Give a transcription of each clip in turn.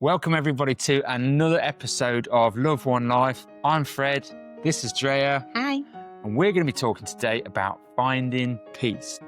Welcome everybody to another episode of Love One Life. I'm Fred, this is Drea. Hi. And we're going to be talking today about finding peace.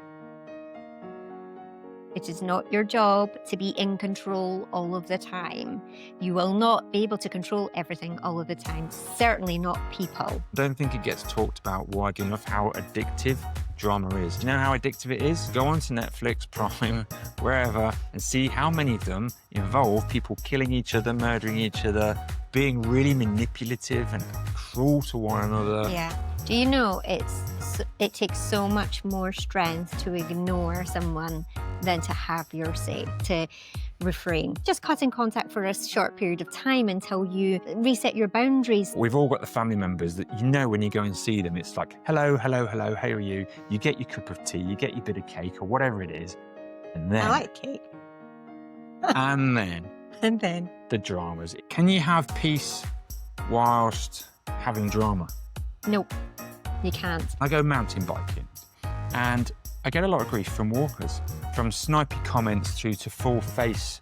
It is not your job to be in control all of the time. You will not be able to control everything all of the time, certainly not people. I don't think it gets talked about widely enough how addictive drama is. Do you know how addictive it is? Go on to Netflix, Prime, wherever, and see how many of them involve people killing each other, murdering each other, being really manipulative and cruel to one another. Yeah. Do you know it takes so much more strength to ignore someone than to have your say, to refrain. Just cutting contact for a short period of time until you reset your boundaries. We've all got the family members that you know when you go and see them, it's like, hello, hello, hello, how are you? You get your cup of tea, you get your bit of cake or whatever it is. And then... I like cake. and then... And then... the dramas. Can you have peace whilst having drama? Nope, you can't. I go mountain biking and I get a lot of grief from walkers, from snipey comments through to full face,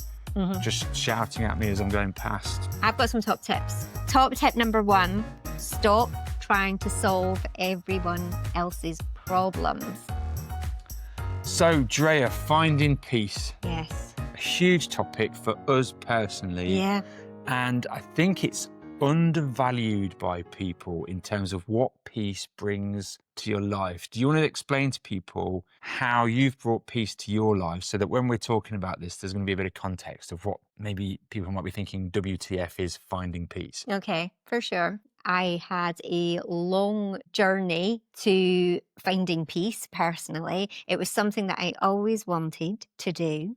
just shouting at me as I'm going past. I've got some top tips. Top tip number 1, stop trying to solve everyone else's problems. So, Drea, finding peace. Yes. A huge topic for us personally. Yeah. And I think it's undervalued by people in terms of what peace brings to your life. Do you want to explain to people how you've brought peace to your life so that when we're talking about this, there's going to be a bit of context of what maybe people might be thinking WTF is finding peace? Okay, for sure. I had a long journey to finding peace personally. It was something that I always wanted to do.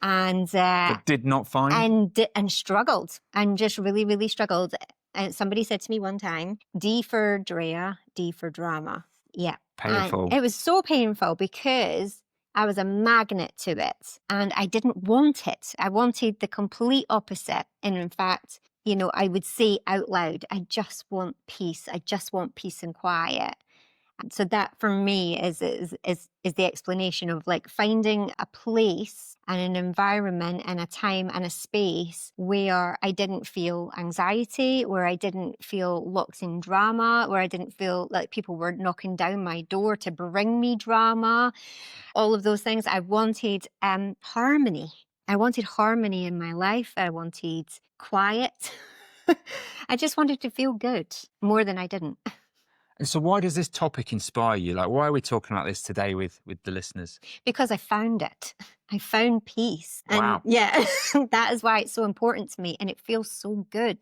And but did not find? And struggled, and just really, really struggled. And somebody said to me one time, D for Drea, D for drama. Yeah. Painful. And it was so painful because I was a magnet to it and I didn't want it. I wanted the complete opposite. And in fact, you know, I would say out loud, I just want peace. I just want peace and quiet. And so that for me is the explanation of like finding a place and an environment and a time and a space where I didn't feel anxiety, where I didn't feel locked in drama, where I didn't feel like people were knocking down my door to bring me drama. All of those things. I wanted harmony. I wanted harmony in my life. I wanted quiet. I just wanted to feel good more than I didn't. And so why does this topic inspire you? Like, why are we talking about this today with the listeners? Because I found it. I found peace. And wow. Yeah, that is why it's so important to me. And it feels so good.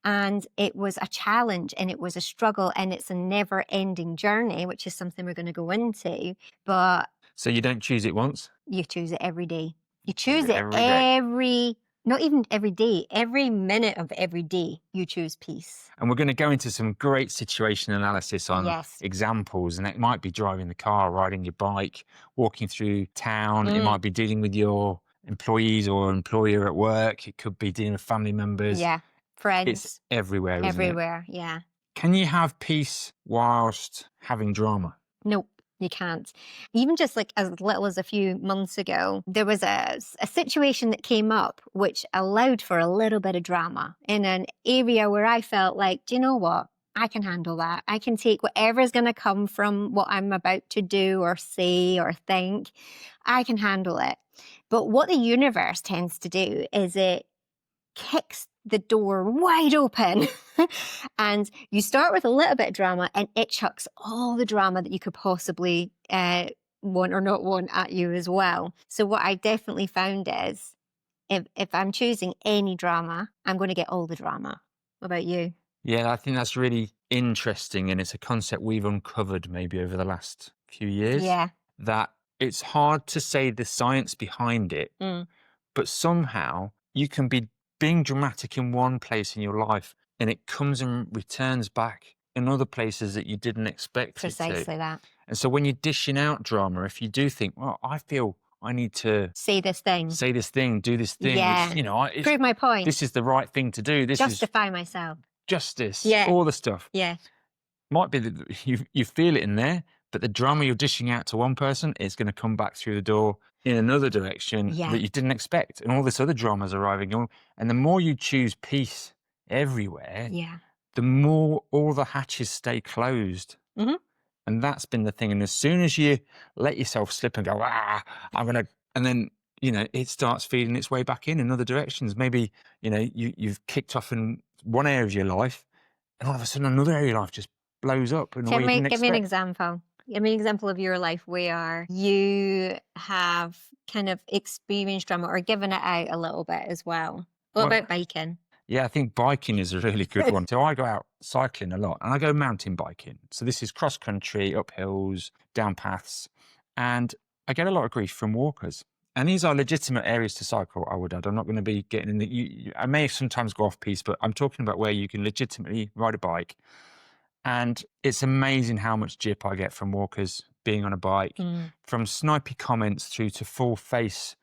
And it was a challenge and it was a struggle and it's a never ending journey, which is something we're going to go into. But so you don't choose it once? You choose it every day. You choose it every not even every day, every minute of every day, you choose peace. And we're going to go into some great situation analysis on examples. And it might be driving the car, riding your bike, walking through town. It might be dealing with your employees or employer at work. It could be dealing with family members. Yeah, friends. It's everywhere, isn't it? Everywhere, yeah. Can you have peace whilst having drama? Nope. You can't. Even just like as little as a few months ago, there was a situation that came up which allowed for a little bit of drama in an area where I felt like, do you know what? I can handle that. I can take whatever's going to come from what I'm about to do or say or think. I can handle it. But what the universe tends to do is it kicks the door wide open and you start with a little bit of drama and it chucks all the drama that you could possibly want or not want at you as well. So what I definitely found is if I'm choosing any drama, I'm going to get all the drama. What about you? Yeah, I think that's really interesting and it's a concept we've uncovered maybe over the last few years. Yeah. That it's hard to say the science behind it, but somehow you can be being dramatic in one place in your life and it comes and returns back in other places that you didn't expect Precisely it to. That. And so when you're dishing out drama, if you do think, well, I feel I need to say this thing, do this thing, yeah. which, you know, prove my point. This is the right thing to do. This justify myself. Justice, yeah. all the stuff. Yeah. Might be that you feel it in there, But the drama you're dishing out to one person is going to come back through the door in another direction Yeah. that you didn't expect. And all this other drama's arriving. And the more you choose peace everywhere, Yeah. the more all the hatches stay closed. Mm-hmm. And that's been the thing. And as soon as you let yourself slip and go, I'm going to, and then, it starts feeding its way back in other directions. Maybe, you've kicked off in one area of your life and all of a sudden another area of your life just blows up in a way you didn't Give me an expect. example. Give me an example of your life where you have kind of experienced drama or given it out a little bit as well. What about biking? Yeah, I think biking is a really good one. So I go out cycling a lot and I go mountain biking. So this is cross country, up hills, down paths. And I get a lot of grief from walkers. And these are legitimate areas to cycle, I would add. I'm not going to be getting in the... I may sometimes go off piste, but I'm talking about where you can legitimately ride a bike. And it's amazing how much jip I get from walkers being on a bike, from snipey comments through to full face,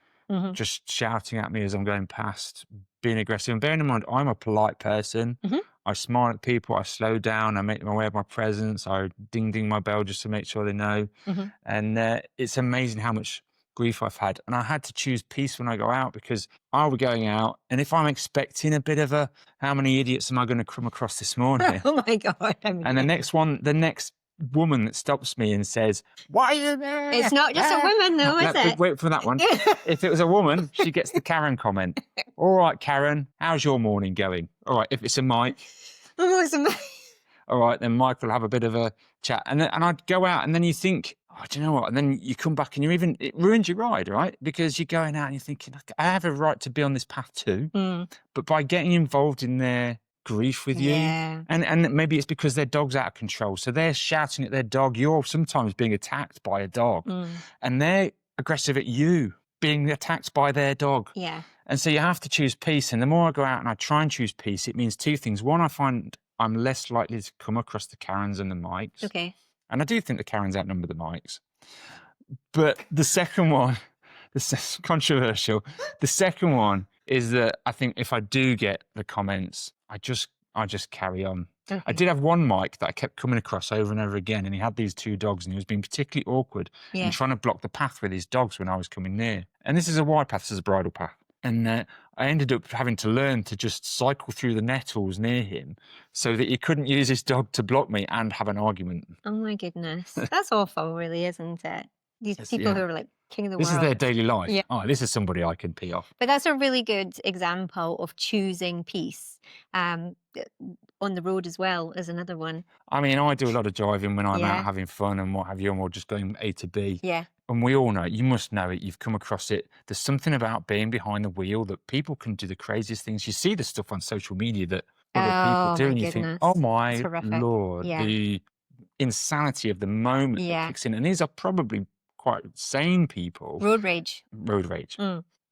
just shouting at me as I'm going past, being aggressive. And bearing in mind, I'm a polite person. I smile at people, I slow down, I make my way of my presence, I ding my bell just to make sure they know. And it's amazing how much grief I've had. And I had to choose peace when I go out because I'll be going out. And if I'm expecting a bit of a, how many idiots am I going to come across this morning? Oh my God. And the next woman that stops me and says, why are you there? It's not just a woman though, is it? Wait for that one. If it was a woman, she gets the Karen comment. All right, Karen, how's your morning going? All right, if it's a Mike. Oh, it's amazing. All right, then Mike will have a bit of a chat. And I'd go out and then you think, do you know what? And then you come back and it ruins your ride, right? Because you're going out and you're thinking, I have a right to be on this path too. But by getting involved in their grief with you, and maybe it's because their dog's out of control. So they're shouting at their dog. You're sometimes being attacked by a dog. And they're aggressive at you being attacked by their dog. Yeah. And so you have to choose peace. And the more I go out and I try and choose peace, it means two things. One, I find I'm less likely to come across the Karens and the Mikes. Okay. And I do think the Karens outnumber the Mikes. But the second one, this is controversial. The second one is that I think if I do get the comments, I just carry on. Okay. I did have one Mike that I kept coming across over and over again, and he had these two dogs, and he was being particularly awkward and trying to block the path with his dogs when I was coming near. And this is a wide path, this is a bridle path. And I ended up having to learn to just cycle through the nettles near him so that he couldn't use his dog to block me and have an argument. Oh my goodness. That's awful, really, isn't it? These people who are like king of the world. This is their daily life. Yeah. Oh, this is somebody I can pee off. But that's a really good example of choosing peace. On the road as well is another one. I mean, I do a lot of driving when I'm out having fun and what have you, and we're just going A to B. Yeah. And we all know, you must know it, you've come across it. There's something about being behind the wheel that people can do the craziest things. You see the stuff on social media that other people do, and you think, oh my Lord, the insanity of the moment that kicks in. And these are probably quite sane people. Road rage.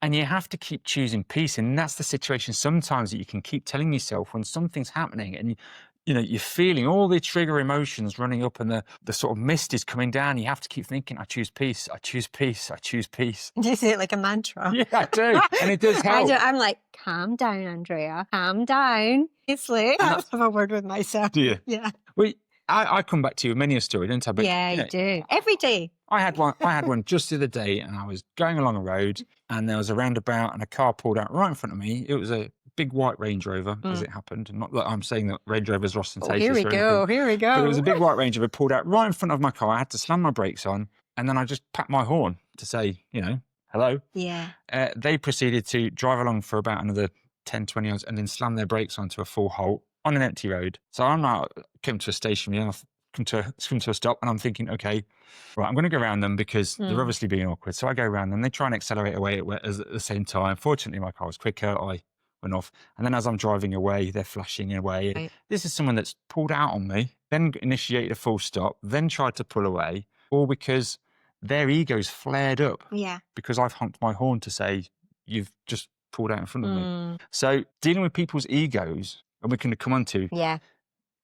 And you have to keep choosing peace. And that's the situation sometimes that you can keep telling yourself when something's happening and you're feeling all the trigger emotions running up and the sort of mist is coming down. You have to keep thinking, I choose peace, I choose peace, I choose peace. Do you say it like a mantra? Yeah, I do. And it does help. I'm like, calm down, Andrea. Calm down. It's late. I have a word with myself. Do you? Yeah. Well, I come back to you with many a story, don't I? But, you do. Every day. I had one just the other day, and I was going along a road and there was a roundabout and a car pulled out right in front of me. It was a big white Range Rover, as it happened. Not that I'm saying that Range Rovers are ostentatious. Here we go. But it was a big white Range Rover pulled out right in front of my car. I had to slam my brakes on, and then I just tapped my horn to say, hello. Yeah. They proceeded to drive along for about another 10, 20 yards and then slam their brakes onto a full halt on an empty road. So I'm now come to a station, I've come to a stop, and I'm thinking, okay, right, I'm going to go around them because they're obviously being awkward. So I go around them. They try and accelerate away at the same time. Fortunately, my car was quicker. I went off. And then as I'm driving away, they're flashing away. Right. This is someone that's pulled out on me, then initiated a full stop, then tried to pull away, all because their ego's flared up. Yeah. Because I've honked my horn to say, you've just pulled out in front of me. So dealing with people's egos, and we can come on to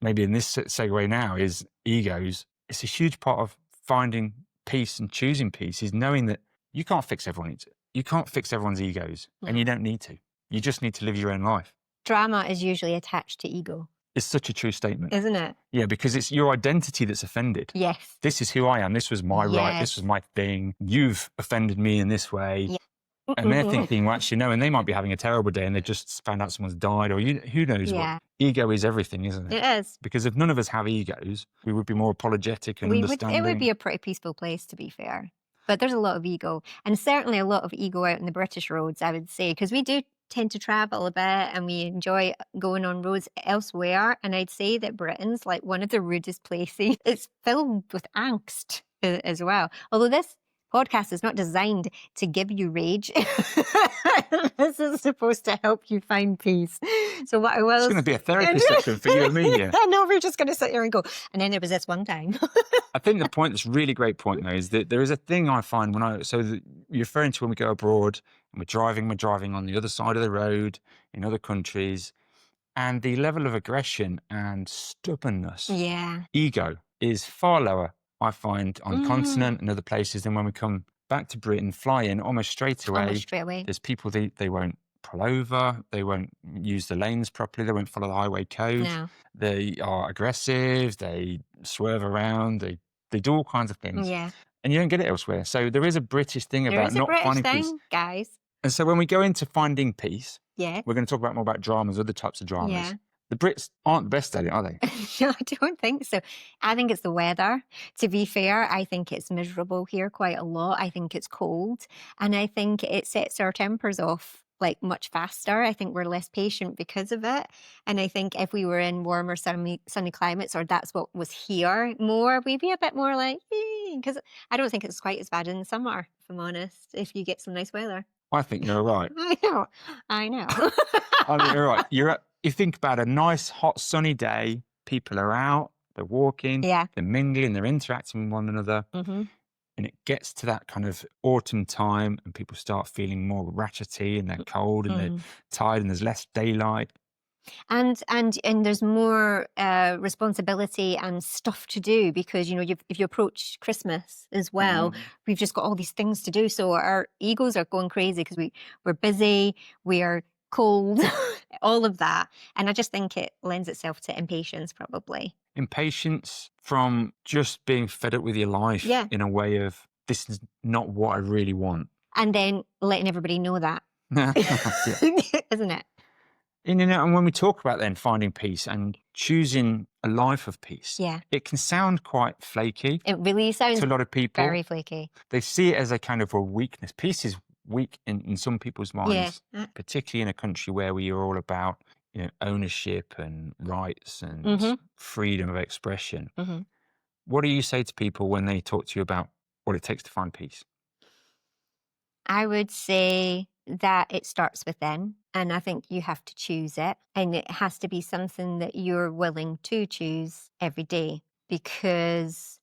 maybe in this segue now, is egos. It's a huge part of finding peace and choosing peace is knowing that you can't fix everyone. You can't fix everyone's egos, and you don't need to. You just need to live your own life. Drama is usually attached to ego. It's such a true statement. Isn't it? Yeah, because it's your identity that's offended. Yes. This is who I am. This was my right. This was Yes. my thing. You've offended me in this way. Yeah. And they're thinking, well, actually, no, and they might be having a terrible day and they just found out someone's died, or who knows what. Yeah. Ego is everything, isn't it? It is. Because if none of us have egos, we would be more apologetic and understanding. It would be a pretty peaceful place, to be fair. But there's a lot of ego, and certainly a lot of ego out in the British roads, I would say, because we do tend to travel a bit and we enjoy going on roads elsewhere. And I'd say that Britain's like one of the rudest places. It's filled with angst as well. Although this podcast is not designed to give you rage. This is supposed to help you find peace. So what I will... It's going to be a therapy session for you and me here. No, we're just going to sit here and go. And then there was this one time. I think the point, that's a really great point though, is that there is a thing I find you're referring to when we go abroad and we're driving on the other side of the road in other countries, and the level of aggression and stubbornness, ego is far lower, I find, on the continent and other places than when we come back to Britain, fly in almost straight away. There's people, they won't pull over, they won't use the lanes properly, they won't follow the highway code. No. They are aggressive, they swerve around, they do all kinds of things. Yeah. And you don't get it elsewhere. So there is a British thing about not finding peace. Guys. And so when we go into finding peace, yeah, we're going to talk more about dramas, other types of dramas. Yeah. The Brits aren't the best at it, are they? No, I don't think so. I think it's the weather. To be fair, I think it's miserable here quite a lot. I think it's cold. And I think it sets our tempers off like much faster. I think we're less patient because of it. And I think if we were in warmer, sunny climates, or that's what was here more, we'd be a bit more like, because I don't think it's quite as bad in the summer, if I'm honest, if you get some nice weather. I think you're right. I know. I think you're right. You think about a nice, hot, sunny day, people are out, they're walking, they're mingling, they're interacting with one another. Mm-hmm. And it gets to that kind of autumn time and people start feeling more ratchety and they're cold and they're tired and there's less daylight. And there's more responsibility and stuff to do because, if you approach Christmas as well, we've just got all these things to do. So our egos are going crazy because we're busy, we're cold, all of that. And I just think it lends itself to impatience, probably. Impatience from just being fed up with your life in a way of, this is not what I really want. And then letting everybody know that. Isn't it? And when we talk about then finding peace and choosing a life of peace, it can sound quite flaky. It really sounds to a lot of people. Very flaky. They see it as a kind of a weakness. Peace is weak in some people's minds, particularly in a country where we are all about ownership and rights and freedom of expression. Mm-hmm. What do you say to people when they talk to you about what it takes to find peace? I would say that it starts within, and I think you have to choose it, and it has to be something that you're willing to choose every day, because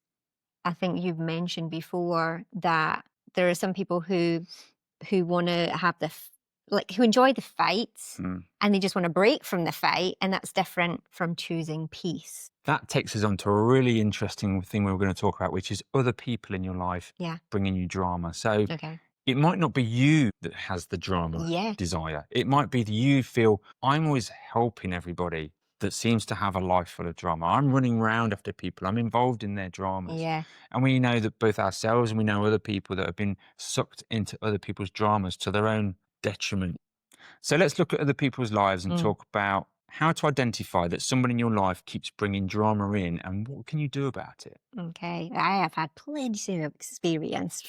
I think you've mentioned before that there are some people who want to have who enjoy the fights and they just want to break from the fight, and that's different from choosing peace. That takes us on to a really interesting thing we're going to talk about, which is other people in your life bringing you drama. So it might not be you that has the drama desire. It might be that you feel, I'm always helping everybody that seems to have a life full of drama. I'm running around after people. I'm involved in their dramas. Yeah. And we know that both ourselves and we know other people that have been sucked into other people's dramas to their own detriment. So let's look at other people's lives and talk about how to identify that someone in your life keeps bringing drama in and what can you do about it? Okay, I have had plenty of experience.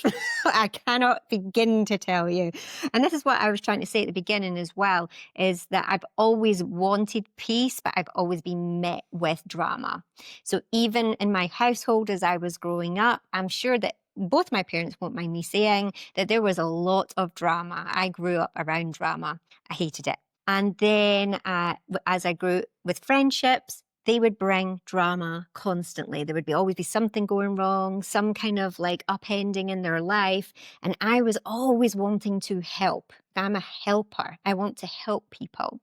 I cannot begin to tell you. And this is what I was trying to say at the beginning as well, is that I've always wanted peace, but I've always been met with drama. So even in my household as I was growing up, I'm sure that both my parents won't mind me saying that there was a lot of drama. I grew up around drama. I hated it. And then as I grew with friendships, they would bring drama constantly. There would always be something going wrong, some kind of like upending in their life. And I was always wanting to help. I'm a helper. I want to help people.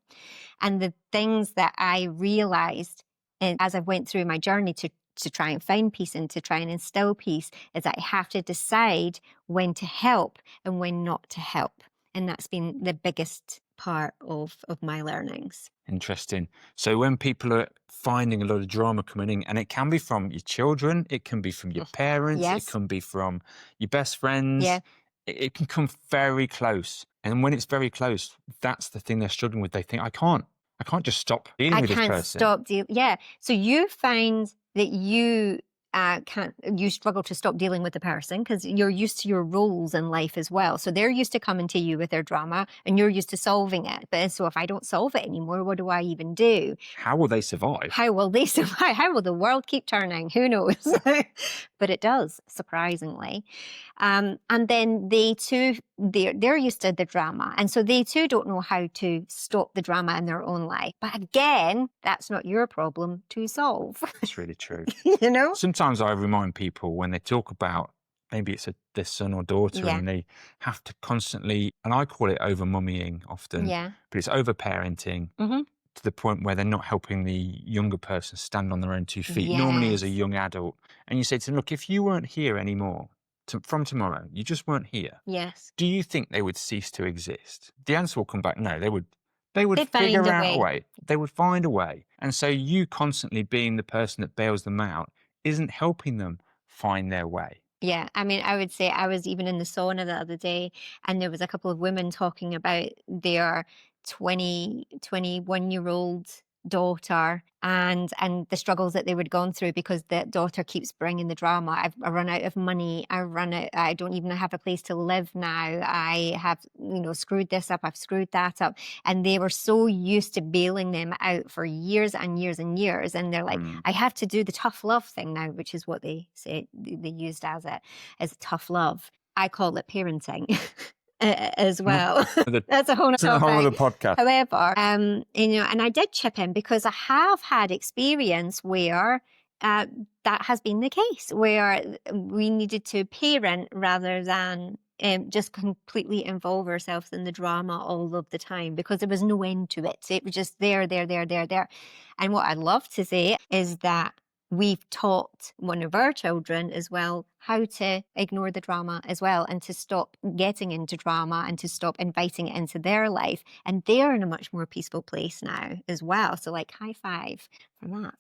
And the things that I realized as I went through my journey to try and find peace and to try and instill peace is that I have to decide when to help and when not to help. And that's been the biggest part of my learnings. Interesting. So when people are finding a lot of drama coming in, and it can be from your children, it can be from your parents, it Yes. can be from your best Yeah. friends, it can come very close. And when it's very close, that's the thing they're struggling with. They think, I can't just stop dealing I with this can't person. stop yeah. So you find that you you struggle to stop dealing with the person because you're used to your roles in life as well. So they're used to coming to you with their drama and you're used to solving it. But so if I don't solve it anymore, what do I even do? How will they survive? How will they survive? How will the world keep turning? Who knows? But it does, surprisingly. And then they too, they're used to the drama. And so they too don't know how to stop the drama in their own life. But again, that's not your problem to solve. It's really true. You know? Sometimes I remind people when they talk about maybe it's their son or daughter Yeah. and they have to constantly, and I call it over mummying often, Yeah. but it's over parenting Mm-hmm. to the point where they're not helping the younger person stand on their own 2 feet, normally as a Yes. young adult. And you say to them, look, if you weren't here anymore from tomorrow, you just weren't here, Yes. do you think they would cease to exist? The answer will come back, no, they would They find figure a out a way. way. They would find a way. And so you constantly being the person that bails them out isn't helping them find their way. Yeah, I mean, I would say I was even in the sauna the other day, and there was a couple of women talking about their 21-year-old daughter and the struggles that they would gone through because the daughter keeps bringing the drama. I run out of money. I don't even have a place to live now. I have, screwed this up. I've screwed that up. And they were so used to bailing them out for years and years and years. And they're like, I have to do the tough love thing now, which is what they say they used as tough love. I call it parenting. As well. That's a whole It's a whole other other thing. podcast. However, and I did chip in because I have had experience where that has been the case, where we needed to parent rather than just completely involve ourselves in the drama all of the time because there was no end to it. It was just there, there, there, there, there. And what I'd love to say is that we've taught one of our children as well how to ignore the drama as well and to stop getting into drama and to stop inviting it into their life. And they're in a much more peaceful place now as well. So like high five for that.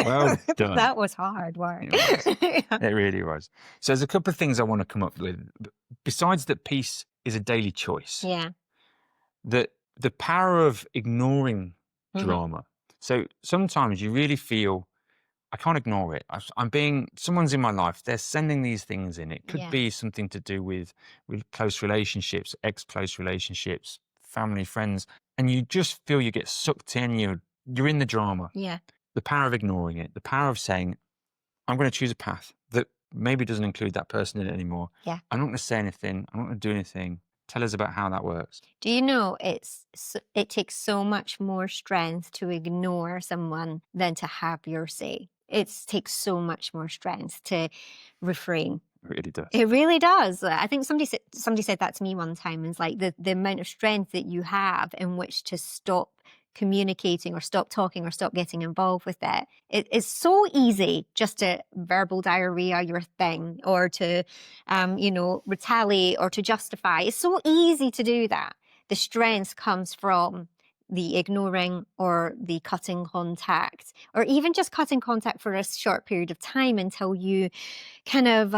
Well done. That was hard work. It was. It really was. So there's a couple of things I want to come up with. Besides that peace is a daily choice. Yeah. That the power of ignoring drama. So sometimes you really feel I can't ignore it. Someone's in my life. They're sending these things in. It could be something to do with close relationships, ex-close relationships, family, friends, and you just feel you get sucked in. You're in the drama. Yeah. The power of ignoring it. The power of saying, I'm going to choose a path that maybe doesn't include that person in it anymore. Yeah. I'm not going to say anything. I'm not going to do anything. Tell us about how that works. Do you know it takes so much more strength to ignore someone than to have your say. It takes so much more strength to refrain. It really does. It really does. I think somebody said that to me one time. It's like the amount of strength that you have in which to stop communicating or stop talking or stop getting involved with it. It is so easy just to verbal diarrhea your thing or to, retaliate or to justify. It's so easy to do that. The strength comes from the ignoring or the cutting contact, or even just cutting contact for a short period of time until you kind of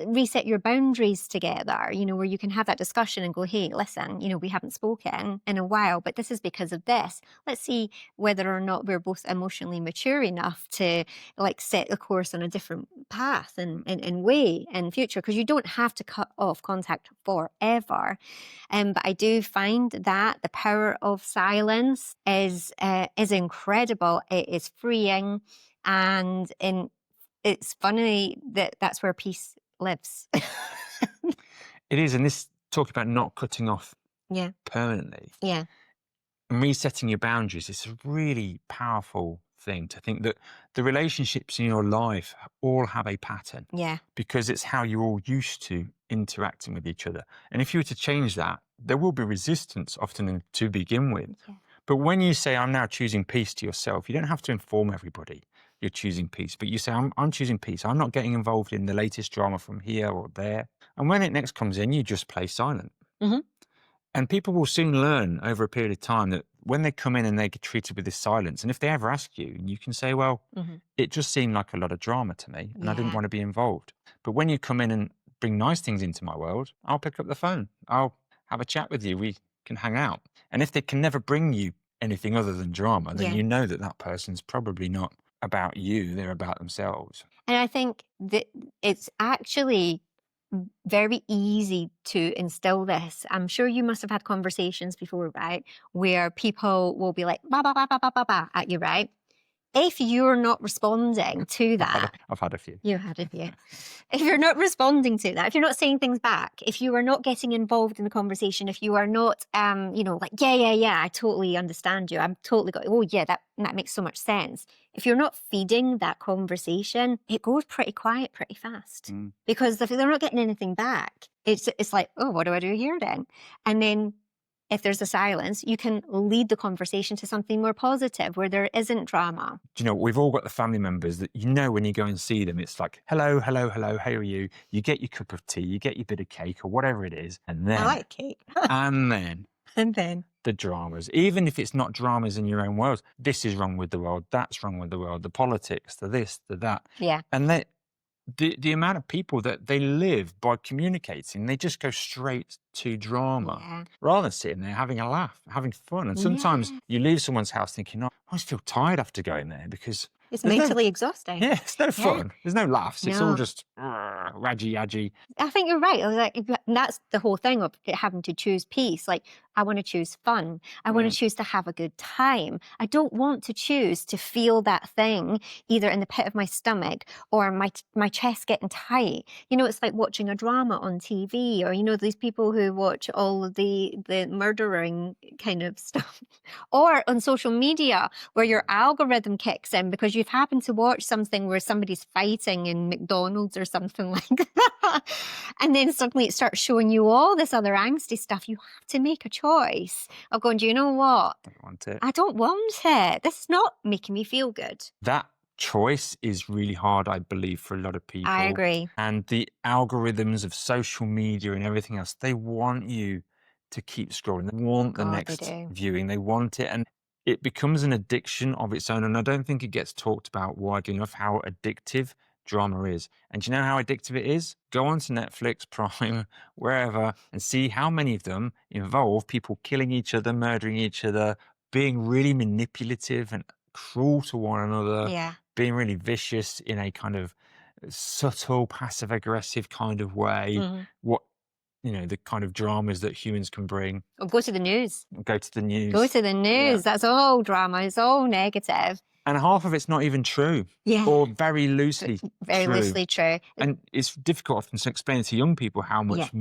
reset your boundaries together, where you can have that discussion and go, hey, listen, we haven't spoken in a while, but this is because of this. Let's see whether or not we're both emotionally mature enough to set the course on a different path and way in future, because you don't have to cut off contact forever. But I do find that the power of silence is incredible. It is freeing, and it's funny that that's where peace lives. It is, and this talk about not cutting off permanently. Yeah. And resetting your boundaries is a really powerful thing to think that the relationships in your life all have a pattern. Yeah. Because it's how you're all used to interacting with each other. And if you were to change that, there will be resistance often to begin with. Yeah. But when you say, I'm now choosing peace to yourself, you don't have to inform everybody you're choosing peace, but you say, I'm choosing peace. I'm not getting involved in the latest drama from here or there. And when it next comes in, you just play silent. And people will soon learn over a period of time that when they come in and they get treated with this silence, and if they ever ask you, you can say, well, it just seemed like a lot of drama to me and I didn't Yeah. want to be involved. But when you come in and bring nice things into my world, I'll pick up the phone. I'll have a chat with you. We can hang out. And if they can never bring you anything other than drama, then Yeah. you know that that person's probably not about you, they're about themselves. And I think that it's actually very easy to instill this. I'm sure you must have had conversations before, right? Where people will be like, ba, ba, ba, ba, ba, ba, ba, at you, right? If you're not responding to that, I've had a few. you had a few. If you're not responding to that, if you're not saying things back, if you are not getting involved in the conversation, if you are not, like, yeah, I totally understand you. I'm totally got, oh yeah, that makes so much sense. If you're not feeding that conversation, it goes pretty quiet pretty fast. Because if they're not getting anything back, it's like, oh, what do I do here then? And then if there's a silence, you can lead the conversation to something more positive where there isn't drama. Do you know, we've all got the family members that when you go and see them, it's like, hello, hello, hello, how are you? You get your cup of tea, you get your bit of cake or whatever it is. And then, I like cake. and then the dramas, even if it's not dramas in your own world, this is wrong with the world, that's wrong with the world, the politics, the this, the that. Yeah. And the amount of people that they live by communicating, they just go straight to drama rather than sitting there having a laugh, having fun. And sometimes you leave someone's house thinking, oh, I just feel tired after going there because it's mentally exhausting. Yeah, it's no fun. There's no laughs. It's No. all just raggy. I think you're right. Like, that's the whole thing of having to choose peace. Like, I want to choose fun. I want to choose to have a good time. I don't want to choose to feel that thing either in the pit of my stomach or my chest getting tight. You know, it's like watching a drama on TV, or, you know, these people who watch all of the murdering kind of stuff, or on social media where your algorithm kicks in because you've happened to watch something where somebody's fighting in McDonald's or something like that. And then suddenly it starts showing you all this other angsty stuff. You have to make a choice of going, do you know what? don't want it. I don't want it. This is not making me feel good. That choice is really hard, I believe, for a lot of people. I agree. And the algorithms of social media and everything else, they want you to keep scrolling. They want the next viewing. They want it. And it becomes an addiction of its own. And I don't think it gets talked about widely enough how addictive drama is. And do you know how addictive it is? Go on to Netflix, Prime, wherever, and see how many of them involve people killing each other, murdering each other, being really manipulative and cruel to one another, being really vicious in a kind of subtle, passive-aggressive kind of way. What, you know, the kind of dramas that humans can bring. Or go to the news. Go to the news. Go to the news. That's all drama. It's all negative. And half of it's not even true. Yeah. Or very loosely true. Very loosely true. And it's difficult often to explain to young people how much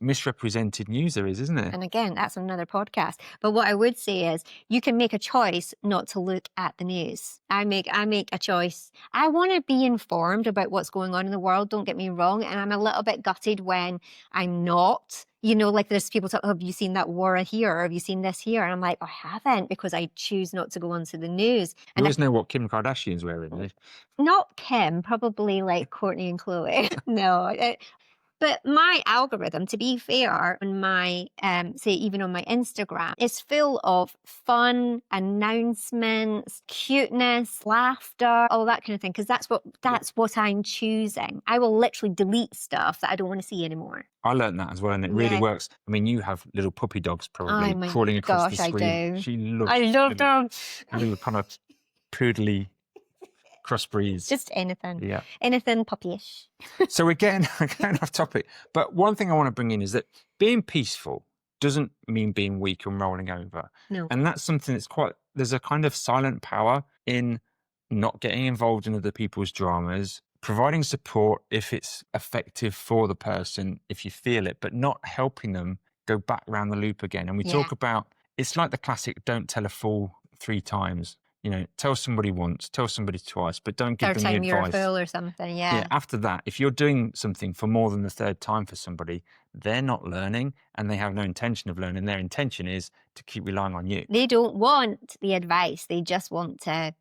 misrepresented news there is, isn't it? And again, that's another podcast. But what I would say is you can make a choice not to look at the news. I make a choice. I want to be informed about what's going on in the world, don't get me wrong. And I'm a little bit gutted when I'm not. You know, like there's people talk, oh, have you seen that war here? Or have you seen this here? And I'm like, I haven't, because I choose not to go onto the news. You always know what Kim Kardashian's wearing, eh? Not Kim, probably like Courtney and Chloe. No. But my algorithm, to be fair, on my, say, even on my Instagram, is full of fun, announcements, cuteness, laughter, all that kind of thing, because that's what I'm choosing. I will literally delete stuff that I don't want to see anymore. I learned that as well, and it really works. I mean, you have little puppy dogs probably crawling across the screen. I do. She loves. I love them. Little kind of poodly crossbreeds. Just anything. Yeah. Anything puppyish. So we're getting off topic. But one thing I want to bring in is that being peaceful doesn't mean being weak and rolling over. No. And that's something that's there's a kind of silent power in not getting involved in other people's dramas, providing support if it's effective for the person, if you feel it, but not helping them go back around the loop again. And we talk about, it's like the classic, don't tell a fool 3 times. You know, tell somebody once, tell somebody twice, but don't give them the advice. 3rd time you're a fool or something, Yeah, after that, if you're doing something for more than the 3rd time for somebody, they're not learning and they have no intention of learning. Their intention is to keep relying on you. They don't want the advice. They just want to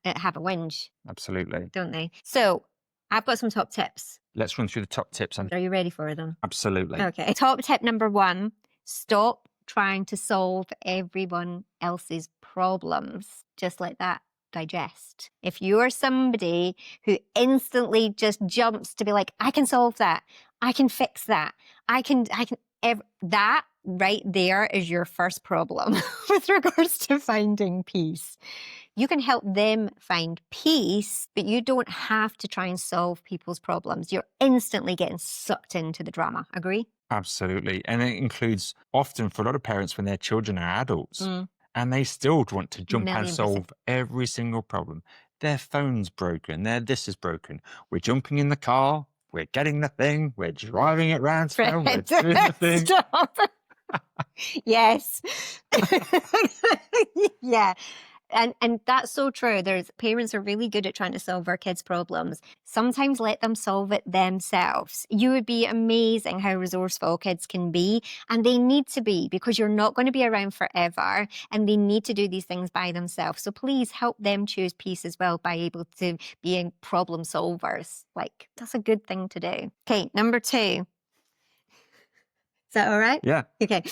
have a whinge. Absolutely. Don't they? So I've got some top tips Let's run through the top tips. And Are you ready for them? absolutely. Okay. Top tip number 1, stop trying to solve everyone else's problems. Just let that digest. If you're somebody who instantly just jumps to be like, I can solve that, I can fix that, that right there is your first problem with regards to finding peace. You can help them find peace, but you don't have to try and solve people's problems. You're instantly getting sucked into the drama. Agree? Absolutely. And it includes often for a lot of parents when their children are adults and they still want to jump and 1,000,000%. solve every single problem. Their phone's broken, their this is broken. We're jumping in the car, we're getting the thing, we're driving it round town, we're doing the thing. Stop. Yes. Yeah. And that's so true. Parents are really good at trying to solve our kids' problems. Sometimes let them solve it themselves. You would be amazing how resourceful kids can be, and they need to be, because you're not going to be around forever, and they need to do these things by themselves. So please help them choose peace as well by able to being problem solvers. Like, that's a good thing to do. Okay, number 2. Is that all right? Yeah. Okay.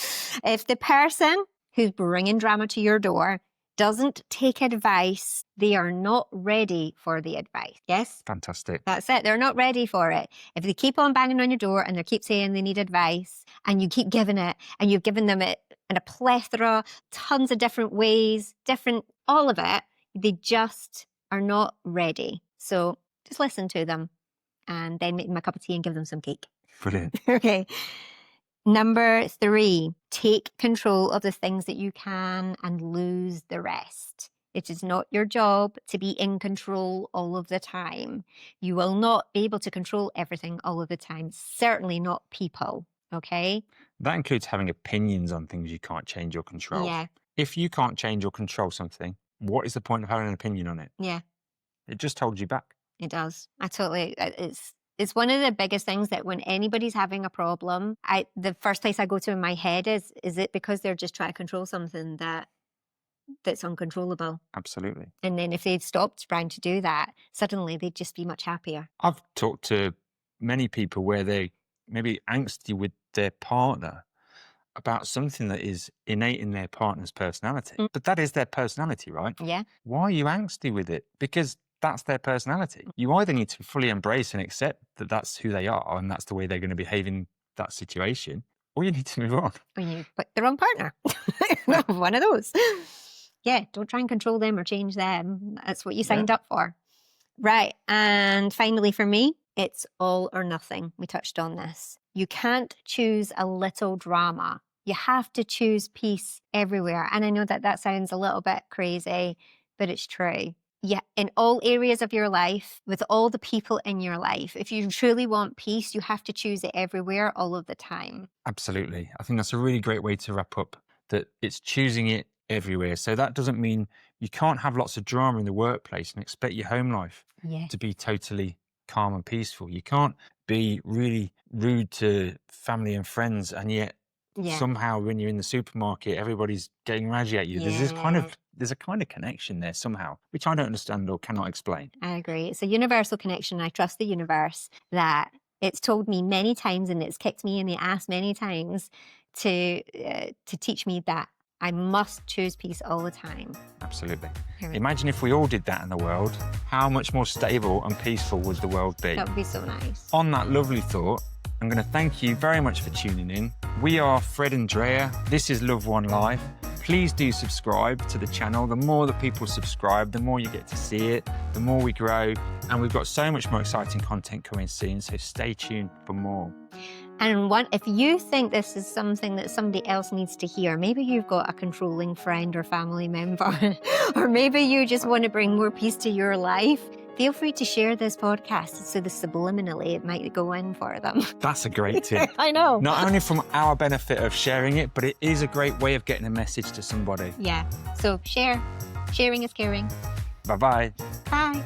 If the person who's bringing drama to your door doesn't take advice, they are not ready for the advice. Yes? Fantastic. That's it. They're not ready for it. If they keep on banging on your door and they keep saying they need advice, and you keep giving it, and you've given them it in a plethora, tons of different ways, all of it, they just are not ready. So just listen to them and then make them a cup of tea and give them some cake. Brilliant. Okay. Number 3, take control of the things that you can and lose the rest. It is not your job to be in control all of the time. You will not be able to control everything all of the time. Certainly not people. Okay? That includes having opinions on things you can't change or control. Yeah. If you can't change or control something, what is the point of having an opinion on it? Yeah. It just holds you back. It does. It's one of the biggest things that when anybody's having a problem, the first place I go to in my head is it because they're just trying to control something that's uncontrollable? Absolutely. And then if they'd stopped trying to do that, suddenly they'd just be much happier. I've talked to many people where they maybe angsty with their partner about something that is innate in their partner's personality. But that is their personality, right? Yeah. Why are you angsty with it? Because that's their personality. You either need to fully embrace and accept that that's who they are and that's the way they're going to behave in that situation, or you need to move on. Or you pick the wrong partner. One of those. Yeah, don't try and control them or change them. That's what you signed up for. Right. And finally for me, it's all or nothing. We touched on this. You can't choose a little drama. You have to choose peace everywhere. And I know that sounds a little bit crazy, but it's true. Yeah, in all areas of your life, with all the people in your life, if you truly want peace, you have to choose it everywhere, all of the time. Absolutely. I think that's a really great way to wrap up, that it's choosing it everywhere. So that doesn't mean you can't have lots of drama in the workplace and expect your home life to be totally calm and peaceful. You can't be really rude to family and friends and yet somehow when you're in the supermarket, everybody's getting raggy at you. There's a kind of connection there somehow, which I don't understand or cannot explain. I agree. It's a universal connection. I trust the universe that it's told me many times and it's kicked me in the ass many times to teach me that I must choose peace all the time. Absolutely. Imagine if we all did that in the world, how much more stable and peaceful would the world be? That would be so nice. On that lovely thought, I'm going to thank you very much for tuning in. We are Fred and Drea. This is Love One Life. Please do subscribe to the channel. The more that people subscribe, the more you get to see it, the more we grow. And we've got so much more exciting content coming soon, so stay tuned for more. And if you think this is something that somebody else needs to hear, maybe you've got a controlling friend or family member, or maybe you just want to bring more peace to your life, feel free to share this podcast so the subliminally it might go in for them. That's a great tip. I know. Not only from our benefit of sharing it, but it is a great way of getting a message to somebody. Yeah. So share. Sharing is caring. Bye-bye. Bye.